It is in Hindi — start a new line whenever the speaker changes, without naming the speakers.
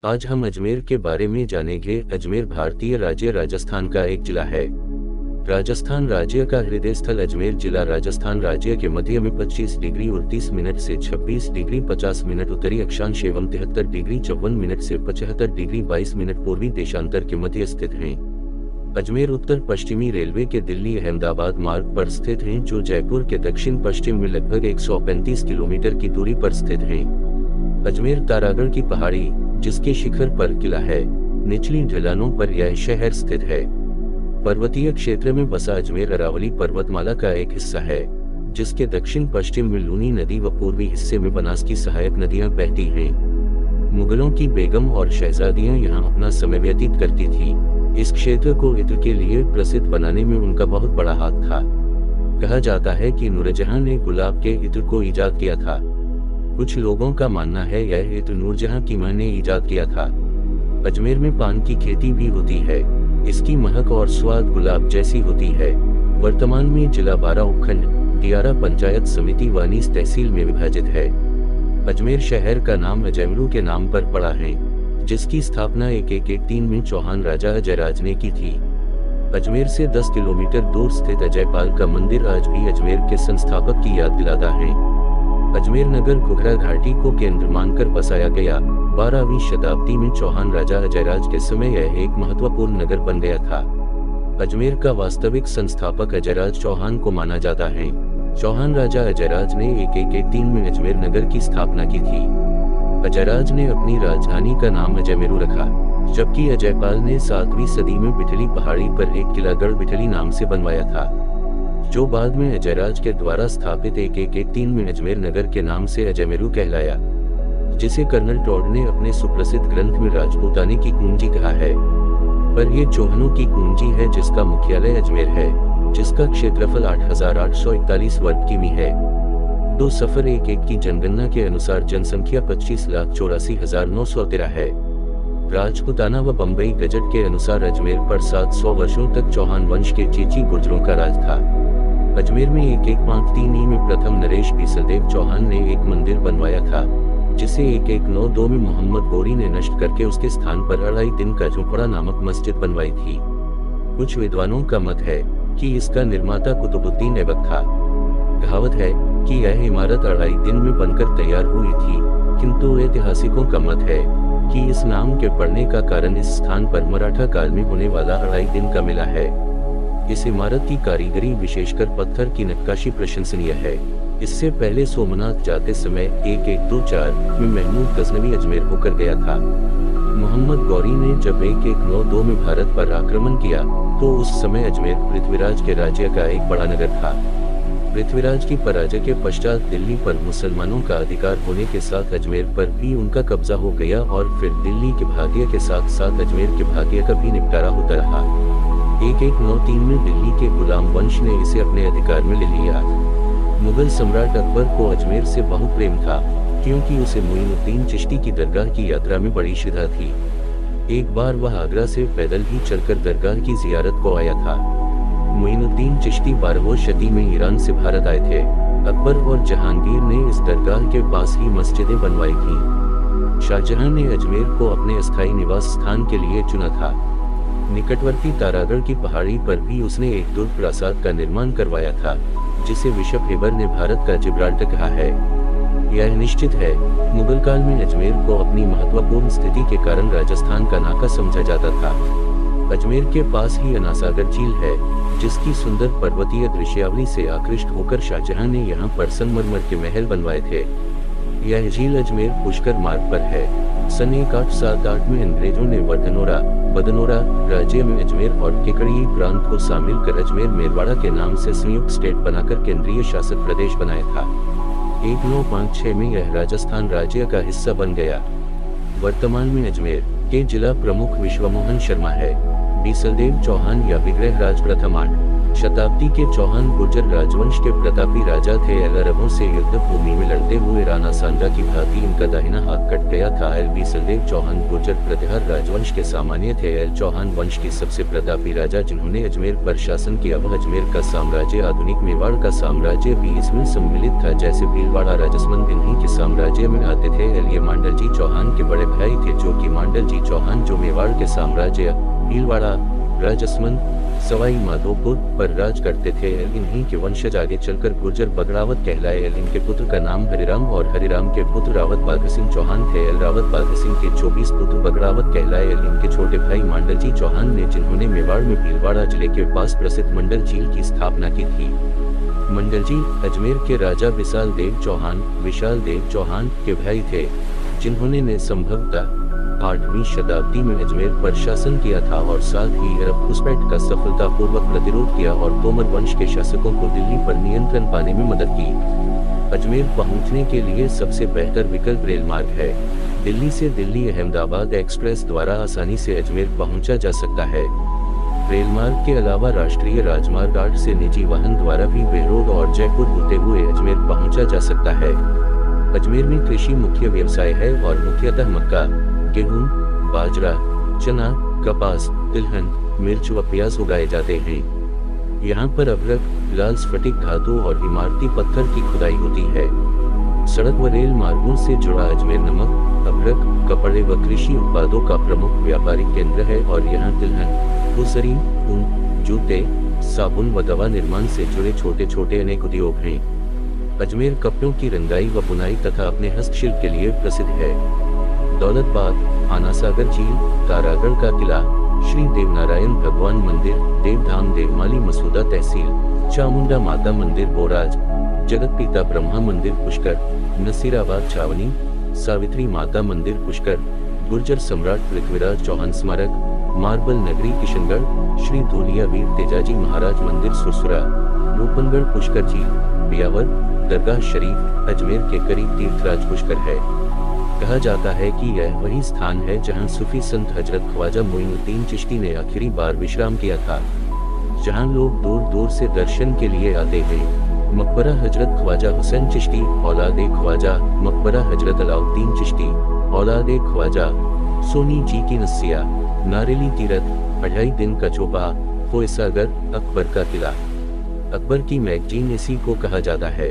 आज हम अजमेर के बारे में जानेंगे। अजमेर भारतीय राज्य राजस्थान का एक जिला है। राजस्थान राज्य का हृदय स्थल अजमेर जिला राजस्थान राज्य के मध्य में 25 डिग्री 29 मिनट से 26 डिग्री 50 मिनट उत्तरी अक्षांश एवं 73 डिग्री 54 मिनट से 75 डिग्री 22 मिनट पूर्वी देशांतर के मध्य स्थित है। अजमेर उत्तर पश्चिमी रेलवे के दिल्ली अहमदाबाद मार्ग पर स्थित है, जो जयपुर के दक्षिण पश्चिम में लगभग 135 किलोमीटर की दूरी पर स्थित है। अजमेर तारागढ़ की पहाड़ी, जिसके शिखर पर किला है, निचली ढलानों पर यह शहर स्थित है। पर्वतीय क्षेत्र में बसा अजमेर अरावली पर्वतमाला का एक हिस्सा है, जिसके दक्षिण पश्चिम में लूनी नदी व पूर्वी हिस्से में बनास की सहायक नदियां बहती हैं। मुगलों की बेगम और शहजादियां यहां अपना समय व्यतीत करती थी। इस क्षेत्र को इत्र के लिए प्रसिद्ध बनाने में उनका बहुत बड़ा हाथ था। कहा जाता है कि नूरजहां ने गुलाब के इत्र को ईजाद किया था। कुछ लोगों का मानना है यह इत्र नूरजहां की मां ने ईजाद किया था। अजमेर में पान की खेती भी होती है। इसकी महक और स्वाद गुलाब जैसी होती है। वर्तमान में जिला 12 उपखंड, दियारा पंचायत समिति व 19 तहसील में विभाजित है। अजमेर शहर का नाम अजयमरू के नाम पर पड़ा है, जिसकी स्थापना 1113 में चौहान राजा अजयराज ने की थी। अजमेर से 10 किलोमीटर दूर स्थित अजयपाल का मंदिर आज भी अजमेर के संस्थापक की याद दिलाता है। अजमेर नगर घुघरा घाटी को केंद्र मानकर बसाया गया। 12वीं शताब्दी में चौहान राजा अजयराज के समय यह एक महत्वपूर्ण नगर बन गया था। अजमेर का वास्तविक संस्थापक अजयराज चौहान को माना जाता है। चौहान राजा अजयराज ने 1113 में अजमेर नगर की स्थापना की थी। अजयराज ने अपनी राजधानी का नाम अजयमेरू रखा, जबकि अजयपाल ने 7वीं सदी में बिठली पहाड़ी पर एक किला गढ़ बिठली नाम से बनवाया था, जो बाद में अजयराज के द्वारा स्थापित 1113 में अजमेर नगर के नाम से अजयमेरू कहलाया, जिसे कर्नल टॉड ने अपने सुप्रसिद्ध ग्रंथ में राजपूताने की कुंजी कहा है। पर ये चौहानों की कुंजी है, जिसका मुख्यालय अजमेर है, जिसका क्षेत्रफल 8841 वर्ग किमी है। 2011 की जनगणना के अनुसार जनसंख्या 25,84,913 है। राजपूताना व बम्बई गजट के अनुसार अजमेर पर 700 वर्षों तक चौहान वंश के चीची गुर्जरों का राज था। अजमेर में 1153 में प्रथम नरेश बीसलदेव चौहान ने एक मंदिर बनवाया था, जिसे 1192 में मोहम्मद गौरी ने नष्ट करके उसके स्थान पर अढ़ाई दिन का झोपड़ा नामक मस्जिद बनवाई थी। कुछ विद्वानों का मत है कि इसका निर्माता कुतुबुद्दीन ऐबक था। कहावत है कि यह इमारत अढ़ाई दिन में बनकर तैयार हुई थी, किंतु ऐतिहासिकों का मत है कि इस नाम के पड़ने का कारण इस स्थान पर मराठा काल में होने वाला अढ़ाई दिन का मेला है। इस इमारत की कारीगरी, विशेषकर पत्थर की नक्काशी, प्रशंसनीय है। इससे पहले सोमनाथ जाते समय 1124 में महमूद गजनवी अजमेर होकर गया था। मोहम्मद गौरी ने जब 1192 में भारत पर आक्रमण किया, तो उस समय अजमेर पृथ्वीराज के राज्य का एक बड़ा नगर था। पृथ्वीराज की पराजय के पश्चात दिल्ली पर मुसलमानों का अधिकार होने के साथ अजमेर पर भी उनका कब्जा हो गया, और फिर दिल्ली के भाग्य के साथ साथ अजमेर के भाग्य का भी निपटारा होता रहा। 1193 में दिल्ली के गुलाम वंश ने इसे अपने अधिकार में ले लिया। मुगल सम्राट अकबर को अजमेर से बहुत प्रेम था, क्योंकि उसे मोइनुद्दीन चिश्ती की दरगाह की यात्रा में बड़ी श्रद्धा थी। एक बार वह आगरा से पैदल ही चलकर दरगाह की जियारत को आया था। मोइनुद्दीन चिश्ती 12वीं शती में ईरान से भारत आए थे। अकबर और जहांगीर ने इस दरगाह के पास ही मस्जिदें बनवाई थी। शाहजहां ने अजमेर को अपने अस्थायी निवास स्थान के लिए चुना था। निकटवर्ती तारागढ़ की पहाड़ी पर भी उसने एक दुर्ग प्रासाद का निर्माण करवाया था, जिसे बिशप हेबर ने भारत का जिब्राल्टर कहा है। यह निश्चित है, मुगल काल में अजमेर को अपनी महत्वपूर्ण स्थिति के कारण राजस्थान का नाका समझा जाता था। अजमेर के पास ही अनासागर झील है, जिसकी सुंदर पर्वतीय दृश्यावली से आकृष्ट होकर शाहजहां ने यहाँ पर संगमरमर के महल बनवाए थे। यह झील अजमेर पुष्कर मार्ग पर है। सन 1878 में अंग्रेजों ने बदनोरा राज्य में अजमेर और केकड़ी प्रांत को शामिल कर अजमेर मेरवाड़ा के नाम से संयुक्त स्टेट बनाकर केंद्रीय शासित प्रदेश बनाया था। 1956 में यह राजस्थान राज्य का हिस्सा बन गया। वर्तमान में अजमेर के जिला प्रमुख विश्वमोहन शर्मा है। बीसलदेव चौहान या विग्रहराज प्रथम 8 शताब्दी के चौहान गुर्जर राजवंश के प्रतापी राजा थे। अरबों से युद्ध भूमि में लड़ते हुए राणा सांडा की भांति इनका दाहिना हाथ कट गया था। बीसलदेव चौहान गुर्जर प्रतिहार राजवंश के सामान्य थे। चौहान वंश के सबसे प्रतापी राजा जिन्होंने अजमेर पर शासन किया वह अजमेर का साम्राज्य आधुनिक मेवाड़ का साम्राज्य भी इसमें सम्मिलित था। जैसे भीलवाड़ा राजसमंद इन्हीं के साम्राज्य में आते थे। ये मांडल जी चौहान के बड़े भाई थे जो कि मांडल जी चौहान जो मेवाड़ के साम्राज्य भीलवाड़ा राजसमंद सवाई माधोपुर पर राज करते थे। इन्हीं के वंशज आगे चलकर गुर्जर बगड़ावत कहलाए। इनके पुत्र का नाम हरिराम और हरिराम के पुत्र रावत बाघ सिंह चौहान थे। रावत बाघ सिंह के 24 पुत्र बगड़ावत कहलाए। इनके छोटे भाई मांडल जी चौहान ने जिन्होंने मेवाड़ में भीलवाड़ा जिले के पास प्रसिद्ध मंडल झील की स्थापना की थी। मंडल जी अजमेर के राजा विशाल देव चौहान के भाई थे जिन्होंने संभवतः 8वीं शताब्दी में अजमेर पर शासन किया था और साथ ही अरब घुसपैठ का सफलतापूर्वक प्रतिरोध किया और तोमर वंश के शासकों को दिल्ली पर नियंत्रण पाने में मदद की। अजमेर पहुंचने के लिए सबसे बेहतर विकल्प रेल मार्ग है। दिल्ली से दिल्ली अहमदाबाद एक्सप्रेस द्वारा आसानी से अजमेर पहुंचा जा सकता है। रेल मार्ग के अलावा राष्ट्रीय राजमार्ग 8 से निजी वाहन द्वारा भी बेरोड और जयपुर होते हुए अजमेर पहुंचा जा सकता है। अजमेर में कृषि मुख्य व्यवसाय है और मुख्यतः मक्का, गेहूं, बाजरा, चना, कपास, तिलहन, मिर्च व प्याज उगाए जाते हैं। यहाँ पर अभ्रक, लाल स्फटिक धातु और इमारती पत्थर की खुदाई होती है। सड़क व रेल मार्गों से जुड़ा अजमेर नमक, अभ्रक, कपड़े व कृषि उत्पादों का प्रमुख व्यापारिक केंद्र है और यहाँ तिलहन, भूसरी, ऊन, जूते, साबुन व दवा निर्माण से जुड़े छोटे छोटे अनेक उद्योग हैं। अजमेर कपड़ों की रंगाई व बुनाई तथा अपने हस्तशिल्प के लिए प्रसिद्ध है। दौलतबाग, आनासागर झील, तारागढ़ का किला, श्री देवनारायण भगवान मंदिर, देवधाम देवमाली मसूदा तहसील, चामुंडा माता मंदिर बोराज, जगतपिता ब्रह्मा मंदिर पुष्कर, नसीराबाद छावनी, सावित्री माता मंदिर पुष्कर, गुर्जर सम्राट पृथ्वीराज चौहान स्मारक, मार्बल नगरी किशनगढ़, श्री धूलिया वीर तेजाजी महाराज मंदिर सुरसुरा, रूपनगढ़ पुष्कर झील, बियावर, दरगाह शरीफ अजमेर के करीब तीर्थराज पुष्कर है। कहा जाता है कि यह वही स्थान है जहां सूफी संत हजरत ख्वाजा मोइनुद्दीन चिश्ती ने आखिरी बार विश्राम किया था, जहां लोग दूर दूर से दर्शन के लिए आते हैं। मकबरा हजरत ख्वाजा हुसैन चिश्ती औलादे ख्वाजा, मकबरा हजरत अलाउद्दीन चिश्ती औलादे ख्वाजा, सोनी जी की नस्सिया, नारेली तीरथ, 2.5 दिन का चोपा, फोयसागर, अकबर का किला। अकबर की मैगजीन इसी को कहा जाता है।